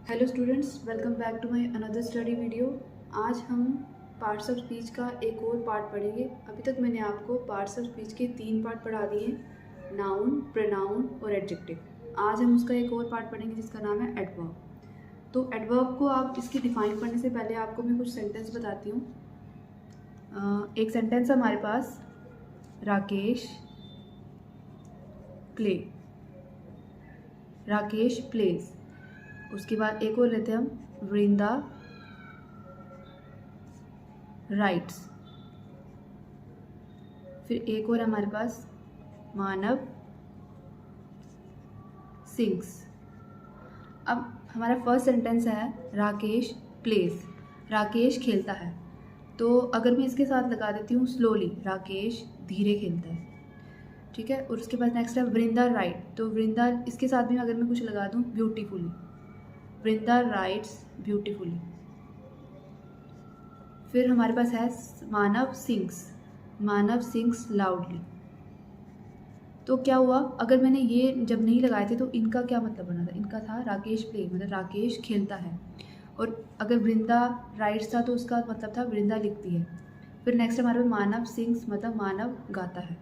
Hello students, welcome back to my another study video. आज हम parts of speech का एक और पार्ट पढ़ेंगे। अभी तक मैंने आपको पार्ट्स ऑफ स्पीच के 3 पार्ट पढ़ा दिए, नाउन, प्रोनाउन और एडजेक्टिव। आज हम उसका एक और पार्ट पढ़ेंगे जिसका नाम है एडवर्ब। तो एडवर्ब को आप इसकी डिफाइन करने से पहले आपको मैं कुछ सेंटेंस बताती हूँ। एक सेंटेंस है हमारे पास, राकेश प्लेज। उसके बाद एक और लेते हैं हम, वृंदा राइट्स। फिर एक और हमारे पास, मानव सिंग्स। अब हमारा फर्स्ट सेंटेंस है राकेश प्लेज, राकेश खेलता है। तो अगर मैं इसके साथ लगा देती हूँ स्लोली, राकेश धीरे खेलता है, ठीक है। और उसके बाद नेक्स्ट है वृंदा राइट। तो वृंदा, इसके साथ भी अगर मैं कुछ लगा दूँ, ब्यूटीफुली, वृंदा राइट्स ब्यूटीफुली। फिर हमारे पास है मानव सिंग्स लाउडली। तो क्या हुआ, अगर मैंने ये जब नहीं लगाए थे तो इनका क्या मतलब बना था, इनका था राकेश प्ले, मतलब राकेश खेलता है। और अगर वृंदा राइट्स था तो उसका मतलब था वृंदा लिखती है। फिर नेक्स्ट हमारे पास मानव सिंग्स, मतलब मानव गाता है।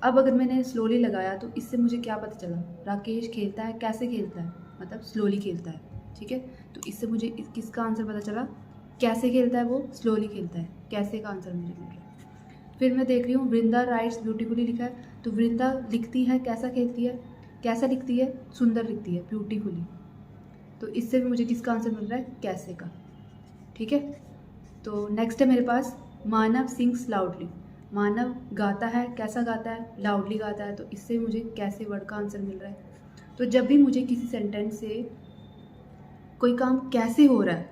अब अगर मैंने स्लोली लगाया तो इससे मुझे क्या पता चला, राकेश खेलता है, कैसे खेलता है, मतलब स्लोली खेलता है, ठीक है। तो इससे मुझे किसका आंसर पता चला, कैसे खेलता है, वो स्लोली खेलता है, कैसे का आंसर मुझे मिल रहा है। फिर मैं देख रही हूँ वृंदा राइट्स ब्यूटीफुली लिखा है, तो वृंदा लिखती है, कैसा खेलती है, कैसा लिखती है, सुंदर लिखती है, ब्यूटीफुली। तो इससे भी मुझे किसका आंसर मिल रहा है, कैसे का, ठीक है। तो नेक्स्ट है मेरे पास मानव सिंग्स लाउडली, मानव गाता है, कैसा गाता है, लाउडली गाता है। तो इससे मुझे कैसे वर्ड का आंसर मिल रहा है। तो जब भी मुझे किसी सेंटेंस से कोई काम कैसे हो रहा है,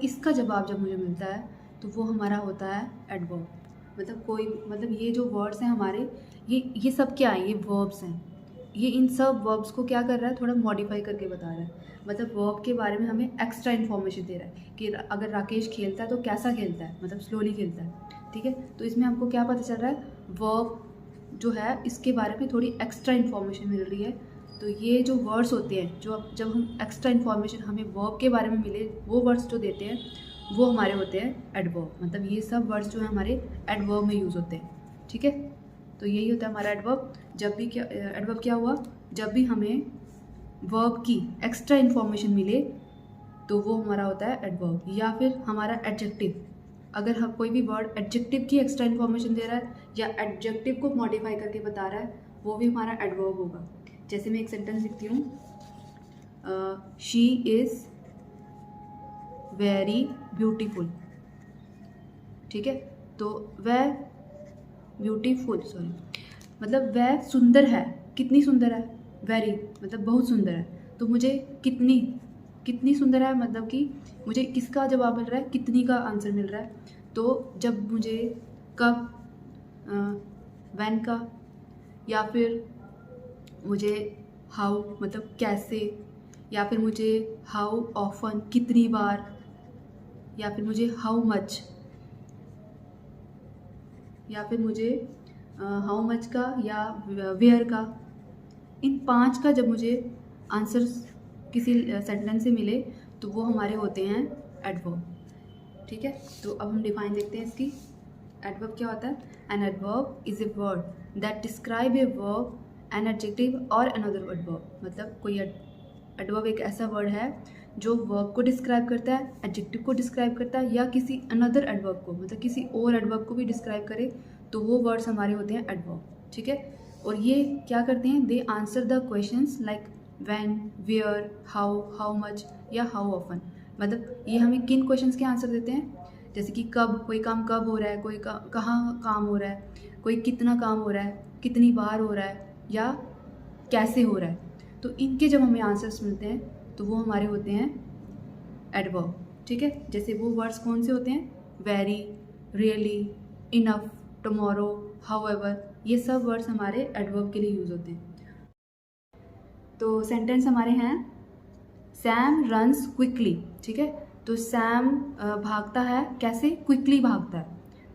इसका जवाब जब मुझे मिलता है तो वो हमारा होता है एडवर्ब। मतलब ये जो वर्ड्स हैं हमारे, ये सब क्या है, ये वर्ब्स हैं। ये इन सब वर्ब्स को क्या कर रहा है, थोड़ा मॉडिफाई करके बता रहा है। मतलब वर्ब के बारे में हमें एक्स्ट्रा इन्फॉर्मेशन दे रहा है कि अगर राकेश खेलता है तो कैसा खेलता है, मतलब स्लोली खेलता है, ठीक है। तो इसमें हमको क्या पता चल रहा है, वर्ब जो है इसके बारे में थोड़ी एक्स्ट्रा इन्फॉर्मेशन मिल रही है। तो ये जो वर्ड्स होते हैं, जब हम एक्स्ट्रा इन्फॉर्मेशन हमें वर्ब के बारे में मिले, वो वर्ड्स जो देते हैं वो हमारे होते हैं एडवर्ब। मतलब ये सब वर्ड्स जो है हमारे एडवर्ब में यूज़ होते हैं, ठीक है। तो यही होता है हमारा एडवर्ब। एडवर्ब क्या हुआ, जब भी हमें वर्ब की एक्स्ट्रा इन्फॉर्मेशन मिले तो वो हमारा होता है एडवर्ब। या फिर हमारा एडजेक्टिव, अगर हम कोई भी वर्ड एडजेक्टिव की एक्स्ट्रा इन्फॉर्मेशन दे रहा है या एडजेक्टिव को मॉडिफाई करके बता रहा है, वो भी हमारा एडवर्ब होगा। जैसे मैं एक सेंटेंस लिखती हूँ, शी इज़ वेरी ब्यूटीफुल, ठीक है। तो वह मतलब वह सुंदर है, कितनी सुंदर है, वेरी मतलब बहुत सुंदर है। तो मुझे कितनी सुंदर है, मतलब कि मुझे किसका जवाब मिल रहा है, कितनी का आंसर मिल रहा है। तो जब मुझे कब, व्हेन का, या फिर मुझे हाउ मतलब कैसे, या फिर मुझे हाउ ऑफन कितनी बार, या फिर मुझे हाउ मच, या फिर मुझे हाउ मच का या वेयर का, इन 5 का जब मुझे आंसर किसी सेंटेंस से मिले तो वो हमारे होते हैं एडवर्ब, ठीक है। तो अब हम डिफाइन देखते हैं इसकी। एडवर्ब क्या होता है, an adverb is a word that describe a verb, an adjective और अनदर एडवर्ब। मतलब कोई एडवर्ब एक ऐसा वर्ड है जो वर्ब को डिस्क्राइब करता है, एडजेक्टिव को डिस्क्राइब करता है, या किसी अनदर एडवर्ब को, मतलब किसी और एडवर्ब को भी डिस्क्राइब करे, तो वो वर्ड्स हमारे होते हैं एडवर्ब, ठीक है। और ये क्या करते हैं, they answer the questions like when, where, how much या हाउ ऑफन। मतलब ये हमें किन क्वेश्चंस के आंसर देते हैं, जैसे कि कब, कोई काम कब हो रहा है, कोई कहाँ काम हो रहा है, कोई कितना काम हो रहा है, कितनी बार हो रहा है, या कैसे हो रहा है। तो इनके जब हमें आंसर्स मिलते हैं तो वो हमारे होते हैं एडवर्ब, ठीक है। जैसे वो वर्ड्स कौन से होते हैं, very, really, enough, tomorrow, however, ये सब वर्ड्स हमारे एडवर्ब के लिए यूज़ होते हैं। तो सेंटेंस हमारे हैं, सैम रन्स क्विकली, ठीक है। तो सैम भागता है, कैसे, क्विकली भागता है।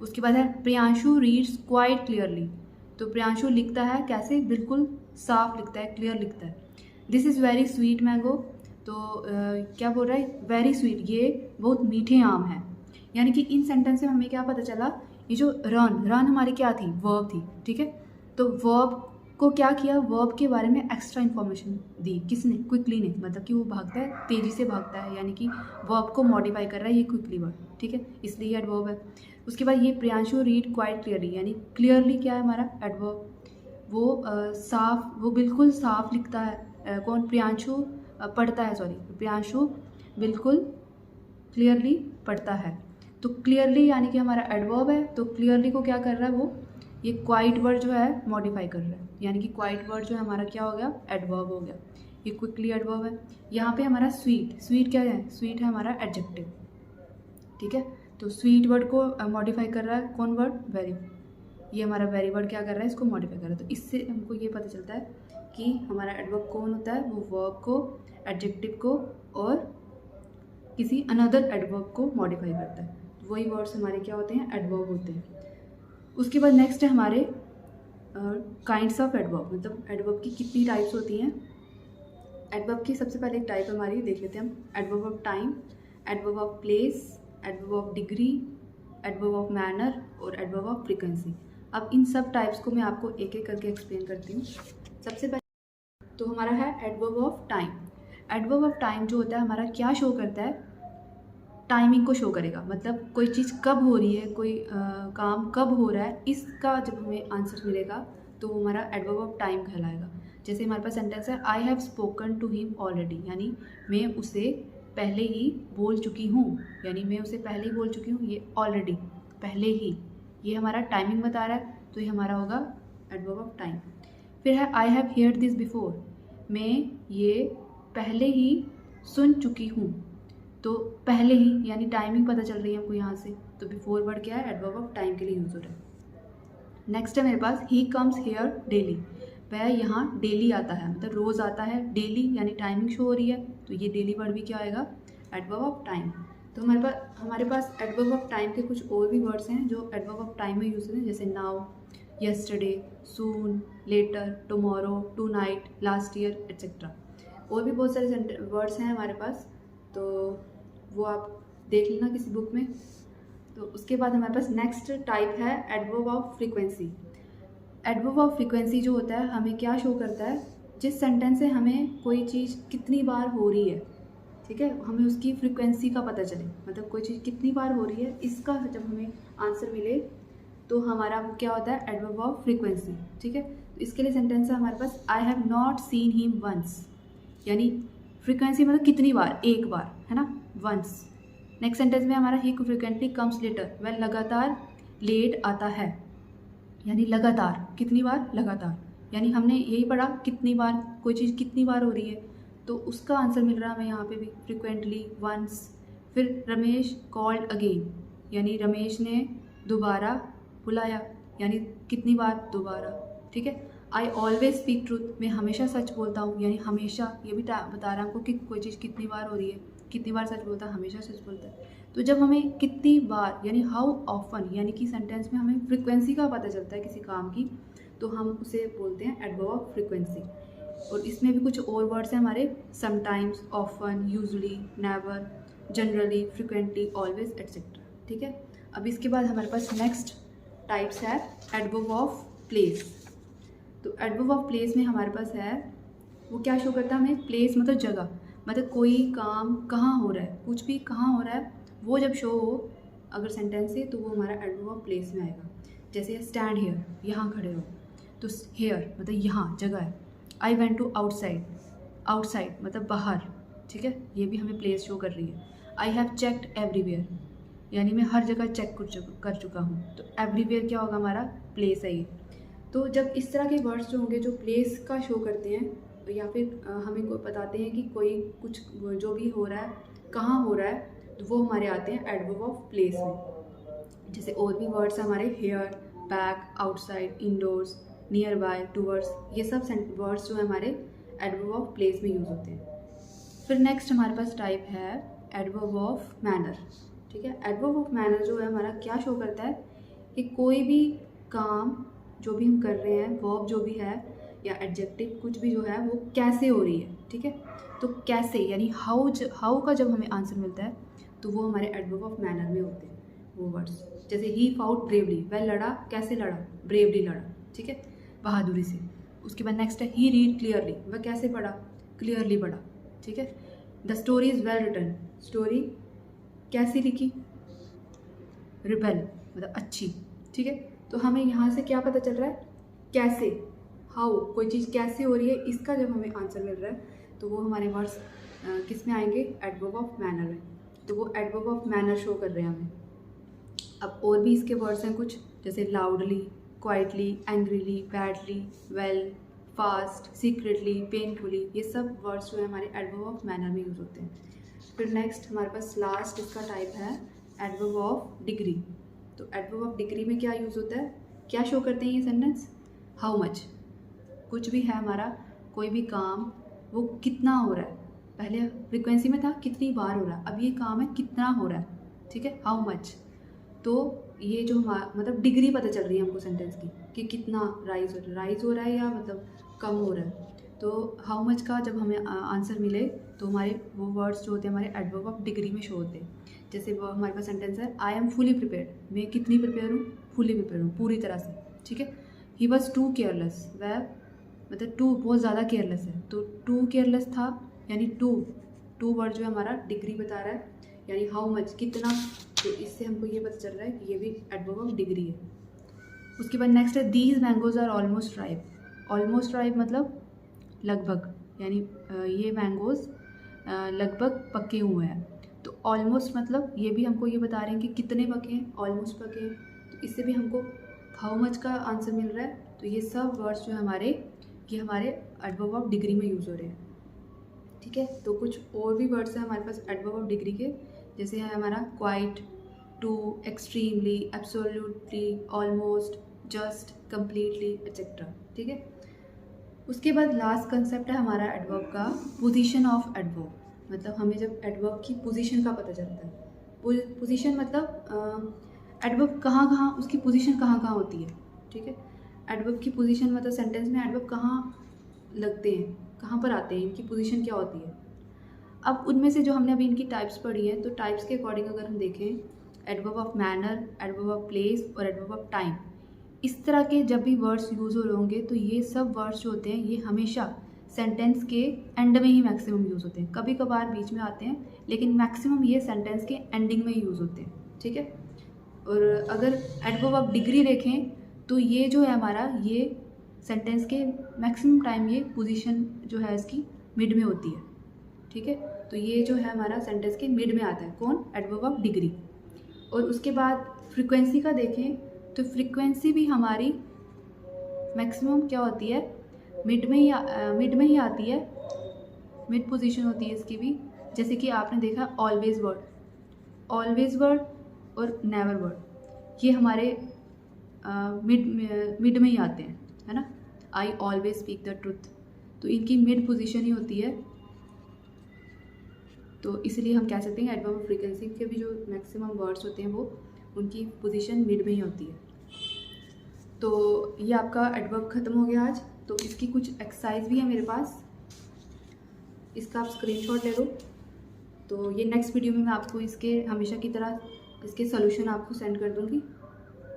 उसके बाद है प्रियांशु रीड्स क्वाइट क्लियरली। तो प्रियांशु लिखता है कैसे, बिल्कुल साफ लिखता है, क्लियर लिखता है। This is very sweet mango, तो क्या बोल रहा है, वेरी स्वीट, ये बहुत मीठे आम हैं। यानी कि इन सेंटेंस से हमें क्या पता चला, ये जो रन हमारी क्या थी, वर्ब थी, ठीक है। तो वर्ब को क्या किया, वर्ब के बारे में एक्स्ट्रा इन्फॉर्मेशन दी, किसने, क्विकली ने, मतलब कि वो भागता है, तेज़ी से भागता है, यानी कि वर्ब को मॉडिफाई कर रहा है ये क्विकली वर्ड, ठीक है, इसलिए एडवर्ब है। उसके बाद ये प्रियांशु रीड क्वाइट क्लियरली, यानी क्लियरली क्या है हमारा एडवर्ब, वो साफ, वो बिल्कुल साफ लिखता है, कौन, प्रियांशु पढ़ता है, सॉरी, प्रियांशु बिल्कुल क्लियरली पढ़ता है। तो क्लियरली यानी कि हमारा एडवर्ब है, तो क्लियरली को क्या कर रहा है, वो ये क्वाइट वर्ड जो है मॉडिफाई कर रहा है, यानी कि क्वाइट वर्ड जो है हमारा क्या हो गया, एडवर्ब हो गया। ये क्विकली एडवर्ब है। यहाँ पे हमारा स्वीट, स्वीट क्या है, स्वीट है हमारा एडजेक्टिव, ठीक है। तो स्वीट वर्ड को मॉडिफाई कर रहा है कौन वर्ड, वेरी, ये हमारा वेरी वर्ड क्या कर रहा है, इसको मॉडिफाई कर रहा है। तो इससे हमको ये पता चलता है कि हमारा एडवर्ब कौन होता है, वो वर्ब को, एडजेक्टिव को और किसी अनदर एडवर्ब को मॉडिफाई करता है। तो वही वर्ड्स हमारे क्या होते हैं, एडवर्ब होते हैं। उसके बाद नेक्स्ट है हमारे काइंड्स ऑफ एडवर्ब, मतलब एडवर्ब की कितनी टाइप्स होती हैं। एडवर्ब की सबसे पहले एक टाइप हमारी देख लेते हैं हम, adverb of time, adverb of place, adverb of degree, adverb of manner और एडवर्ब ऑफ फ्रीक्वेंसी। अब इन सब टाइप्स को मैं आपको एक एक करके एक्सप्लेन करती हूँ। सबसे पहले तो हमारा है adverb of time. Adverb of time जो होता है हमारा क्या शो करता है, टाइमिंग को शो करेगा, मतलब कोई चीज़ कब हो रही है, कोई काम कब हो रहा है, इसका जब हमें आंसर मिलेगा तो वो हमारा एडवर्ब ऑफ टाइम कहलाएगा। जैसे हमारे पास सेंटेंस है, I have spoken to him already, यानी मैं उसे पहले ही बोल चुकी हूँ, यानी मैं उसे पहले ही बोल चुकी हूँ, ये ऑलरेडी, पहले ही, ये हमारा टाइमिंग बता रहा है, तो ये हमारा होगा एडवर्ब ऑफ टाइम। फिर है I have heard this before, मैं ये पहले ही सुन चुकी हूँ, तो पहले ही यानी टाइमिंग पता चल रही है हमको यहाँ से, तो बिफोर वर्ड क्या है, एडवर्ब ऑफ टाइम के लिए यूज हो रहा है। नेक्स्ट है मेरे पास, ही कम्स हेयर डेली, वह यहाँ डेली आता है, मतलब रोज़ आता है, डेली यानी टाइमिंग शो हो रही है, तो ये डेली वर्ड भी क्या आएगा, एडवर्ब ऑफ टाइम। तो हमारे पास एडवर्ब ऑफ टाइम के कुछ और भी वर्ड्स हैं जो एडवर्ब ऑफ टाइम में यूज होते हैं, जैसे now, yesterday, soon, later, tomorrow, tonight, last year etcetera. और भी बहुत सारे वर्ड्स हैं हमारे पास, तो वो आप देख लेना किसी बुक में। तो उसके बाद हमारे पास नेक्स्ट टाइप है adverb of frequency. Adverb of frequency जो होता है हमें क्या शो करता है, जिस सेंटेंस से हमें कोई चीज़ कितनी बार हो रही है, ठीक है, हमें उसकी फ्रीक्वेंसी का पता चले, मतलब कोई चीज़ कितनी बार हो रही है, इसका जब हमें आंसर मिले तो हमारा वो क्या होता है, एडवर्ब ऑफ फ्रीक्वेंसी, ठीक है। तो इसके लिए सेंटेंस है हमारे पास, I have not seen him once, यानी फ्रीक्वेंसी मतलब कितनी बार, एक बार, है ना, वंस। नेक्स्ट सेंटेंस में हमारा ही फ्रिक्वेंटली कम्स लेटर, वह लगातार लेट आता है, यानी लगातार, कितनी बार, लगातार, यानी हमने यही पढ़ा कितनी बार, कोई चीज़ कितनी बार हो रही है, तो उसका आंसर मिल रहा है हमें यहाँ पे भी, फ्रिक्वेंटली, वंस। फिर रमेश कॉल्ड अगेन, यानी रमेश ने दोबारा बुलाया, यानी कितनी बार, दोबारा, ठीक है। आई ऑलवेज स्पीक ट्रूथ, मैं हमेशा सच बोलता हूँ, यानी हमेशा, ये भी बता रहा है हमको कि कोई चीज़ कितनी बार हो रही है, कितनी बार सच बोलता है, हमेशा सच बोलता है। तो जब हमें कितनी बार यानी हाउ ऑफन, यानी कि सेंटेंस में हमें फ्रीक्वेंसी का पता चलता है किसी काम की, तो हम उसे बोलते हैं एडवर्ब ऑफ फ्रीक्वेंसी। और इसमें भी कुछ और वर्ड्स हैं हमारे, sometimes, often, usually, never, generally, frequently, always etcetera, ठीक है। अब इसके बाद हमारे पास नेक्स्ट टाइप्स है एडवर्ब ऑफ प्लेस। तो एडवर्ब ऑफ प्लेस में हमारे पास है, वो क्या शो करता है हमें, प्लेस मतलब जगह, मतलब कोई काम कहाँ हो रहा है, कुछ भी कहाँ हो रहा है, वो जब शो हो अगर सेंटेंस से, तो वो हमारा एडवर्ब ऑफ प्लेस में आएगा। जैसे स्टैंड हेयर, यहाँ खड़े हो, तो हेयर मतलब यहाँ जगह है। I went to outside, outside मतलब बाहर, ठीक है, ये भी हमें प्लेस शो कर रही है। आई हैव चेक्ड एवरीवेयर, यानी मैं हर जगह चेक कर चुका हूँ, तो एवरीवेयर क्या होगा, हमारा प्लेस है ये। तो जब इस तरह के वर्ड्स जो होंगे जो प्लेस का शो करते हैं, या फिर हमें को बताते हैं कि कोई कुछ जो भी हो रहा है कहाँ हो रहा है, तो वो हमारे आते हैं एडवर्ब ऑफ प्लेस में। जैसे और भी वर्ड्स हमारे, here, back, outside, indoors, nearby, towards, ये सब वर्ड्स जो है हमारे एडवर्ब ऑफ प्लेस में यूज़ होते हैं। फिर नेक्स्ट हमारे पास टाइप है एडवर्ब ऑफ मैनर, ठीक है। एडवर्ब ऑफ मैनर जो है हमारा क्या शो करता है कि कोई भी काम जो भी हम कर रहे हैं, वर्ब जो भी है या एडजेक्टिव कुछ भी जो है वो कैसे हो रही है, ठीक है। तो कैसे यानी हाउ का जब हमें आंसर मिलता है तो वो हमारे एडवर्ब ऑफ मैनर में होते हैं वो वर्ड्स। जैसे ही फाउट ब्रेवली, वह लड़ा, कैसे लड़ा, ब्रेवली लड़ा, ठीक है, बहादुरी से। उसके बाद नेक्स्ट है ही रीड क्लियरली, वह कैसे पढ़ा, क्लियरली पढ़ा, ठीक है। The story is well written, story कैसी लिखी, रिबेल मतलब अच्छी, ठीक है। तो हमें यहाँ से क्या पता चल रहा है, कैसे, हाउ, कोई चीज़ कैसे हो रही है, इसका जब हमें आंसर मिल रहा है तो वो हमारे वर्ड्स किस में आएंगे, एडवर्ब ऑफ मैनर में। तो वो एडवर्ब ऑफ मैनर शो कर रहे हैं हमें। अब और भी इसके वर्ड्स हैं कुछ, जैसे loudly, quietly, angrily, badly, well, fast, secretly, painfully, ये सब वर्ड्स जो है हमारे एडवर्ब ऑफ मैनर में यूज़ होते हैं। फिर नेक्स्ट हमारे पास लास्ट इसका टाइप है एडवर्ब ऑफ डिग्री। तो एडवर्ब ऑफ डिग्री में क्या यूज़ होता है, क्या शो करते हैं ये सेंटेंस, हाउ मच, कुछ भी है हमारा कोई भी काम, वो कितना हो रहा है, पहले फ्रिक्वेंसी में था कितनी बार हो रहा है, अब ये काम है कितना हो रहा है, ठीक है, हाउ मच। तो ये जो हमारा मतलब डिग्री पता चल रही है हमको सेंटेंस की कि कितना राइज हो रहा है या मतलब कम हो रहा है। तो हाउ मच का जब हमें आंसर मिले तो हमारे वो वर्ड्स जो होते हैं हमारे एडवर्ब ऑफ डिग्री में शो होते हैं। जैसे वो हमारे पास सेंटेंस है आई एम फुली प्रिपेयर्ड, मैं कितनी प्रिपेयर हूँ, फुली प्रिपेयर हूँ, पूरी तरह से, ठीक है। ही वॉज टू केयरलेस, वह मतलब टू बहुत ज़्यादा केयरलेस है, तो टू केयरलेस था यानी टू वर्ड जो है हमारा डिग्री बता रहा है, यानी हाउ मच कितना। तो इससे हमको ये पता चल रहा है कि ये भी एडवर्ब ऑफ डिग्री है। उसके बाद नेक्स्ट है these mangoes are almost ripe, almost ripe मतलब लगभग, यानी ये मैंगोज लगभग पके हुए हैं। तो ऑलमोस्ट मतलब ये भी हमको ये बता रहे हैं कि कितने पके हैं, ऑलमोस्ट पके हैं। तो इससे भी हमको हाउ मच का आंसर मिल रहा है। तो ये सब वर्ड्स जो है ये हमारे एडवर्ब ऑफ डिग्री में यूज़ हो रहे हैं, ठीक है। तो कुछ और भी वर्ड्स हैं हमारे पास एडवर्ब ऑफ डिग्री के, जैसे है हमारा quite, too, extremely, absolutely, almost, just, completely, etcetera, ठीक है। उसके बाद लास्ट कंसेप्ट है हमारा एडवर्ब का पोजीशन ऑफ एडवर्ब, मतलब हमें जब एडवर्ब की पोजीशन का पता चलता है। पोजीशन मतलब एडवर्ब कहाँ उसकी पोजीशन कहाँ होती है, ठीक है। एडवर्ब की पोजीशन मतलब सेंटेंस में एडवर्ब कहाँ लगते हैं, कहाँ पर आते हैं, इनकी पोजीशन क्या होती है। अब उनमें से जो हमने अभी इनकी टाइप्स पढ़ी है, तो टाइप्स के अकॉर्डिंग अगर हम देखें, adverb of manner, adverb of place और एडवर्ब ऑफ टाइम, इस तरह के जब भी वर्ड्स यूज़ हो रहे होंगे तो ये सब वर्ड्स जो होते हैं ये हमेशा सेंटेंस के एंड में ही मैक्सिमम यूज़ होते हैं। कभी कभार बीच में आते हैं लेकिन मैक्सिमम ये सेंटेंस के एंडिंग में ही यूज़ होते हैं, ठीक है। और अगर एडवर्ब ऑफ डिग्री देखें तो ये जो है हमारा ये सेंटेंस के मैक्सिमम टाइम ये पोजीशन जो है इसकी मिड में होती है, ठीक है। तो ये जो है हमारा सेंटेंस के मिड में आता है, कौन, एडवर्ब ऑफ डिग्री। और उसके बाद फ्रीक्वेंसी का देखें तो फ्रीक्वेंसी भी हमारी मैक्सिमम क्या होती है, मिड में ही आती है, मिड पोजीशन होती है इसकी भी। जैसे कि आपने देखा ऑलवेज वर्ड और नेवर वर्ड, ये हमारे मिड में ही आते हैं, है ना। I always speak the truth, तो इनकी मिड पोजीशन ही होती है। तो इसलिए हम कह सकते हैं एडवर्ब ऑफ फ्रीक्वेंसी के भी जो मैक्सिमम वर्ड्स होते हैं वो उनकी पोजीशन मिड में ही होती है। तो ये आपका एडवर्ब ख़त्म हो गया आज। तो इसकी कुछ एक्सरसाइज भी है मेरे पास, इसका आप स्क्रीनशॉट ले लो। तो ये नेक्स्ट वीडियो में मैं आपको इसके हमेशा की तरह इसके सोल्यूशन आपको सेंड कर दूँगी,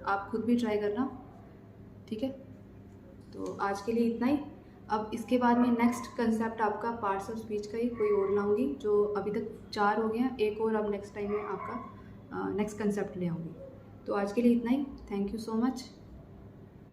आप खुद भी ट्राई करना, ठीक है। तो आज के लिए इतना ही। अब इसके बाद में नेक्स्ट कंसेप्ट आपका पार्ट्स ऑफ स्पीच का ही कोई और लाऊंगी, जो अभी तक 4 हो गए हैं, एक और अब नेक्स्ट टाइम में आपका नेक्स्ट कंसेप्ट ले आऊँगी। तो आज के लिए इतना ही, थैंक यू सो मच।